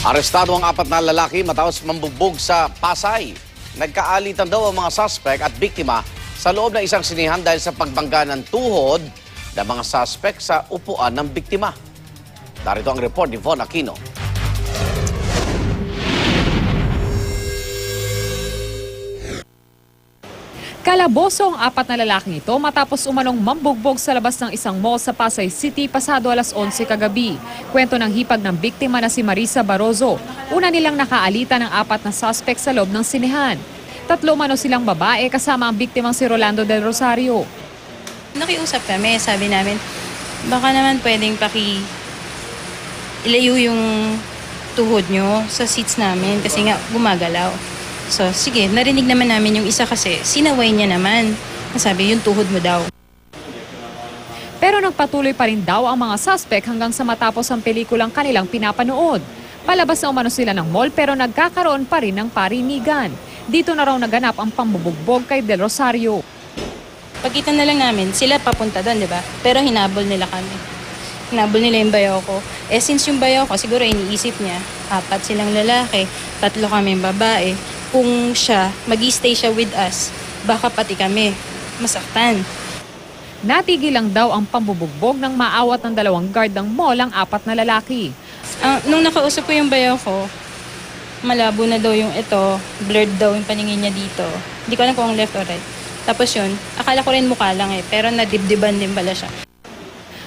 Arestado ang 4 na lalaki matapos mambugbog sa Pasay. Nagkaalitan daw ang mga suspect at biktima sa loob ng isang sinihan dahil sa pagbangga ng tuhod ng mga suspect sa upuan ng biktima. Narito ang report ni Von Aquino. Kalaboso ang 4 na lalaking ito matapos umanong mambugbog sa labas ng isang mall sa Pasay City pasado alas 11 kagabi. Kwento ng hipag ng biktima na si Marisa Barozo. Una nilang nakaalitan ng 4 na suspect sa loob ng sinehan. 3 mano silang babae kasama ang biktimang si Rolando del Rosario. Nakiusap kami, sabi namin, baka naman pwedeng ilayo yung tuhod nyo sa seats namin kasi nga gumagalaw. So, sige, narinig naman namin yung isa kasi sinaway niya naman. Sabi, yung tuhod mo daw. Pero nagpatuloy pa rin daw ang mga suspect hanggang sa matapos ang pelikulang kanilang pinapanood. Palabas na umano sila ng mall pero nagkakaroon pa rin ng parinigan. Dito na raw naganap ang pambubugbog kay Del Rosario. Pagkita na lang namin, sila papunta doon, di ba? Pero hinabol nila kami. Hinabol nila yung bayaw ko. Since yung bayaw ko, siguro iniisip niya, 4 silang lalaki, 3 kaming babae. Kung siya, mag-i-stay siya with us, baka pati kami masaktan. Natigil lang daw ang pambubugbog nang maawat ng 2 guard ng mall ang 4 na lalaki. Nung nakausap ko yung bayaw ko, malabo na daw yung ito, blurred daw yung paningin niya dito. Hindi ko alam kung left or right. Tapos yun, akala ko rin mukha lang pero nadibdiban din pala siya.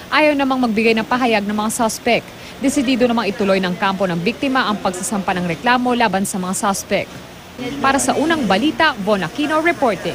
Ayaw namang magbigay ng pahayag ng mga suspect. Desidido namang ituloy ng kampo ng biktima ang pagsasampa ng reklamo laban sa mga suspect. Para sa unang balita, Von Aquino reporting.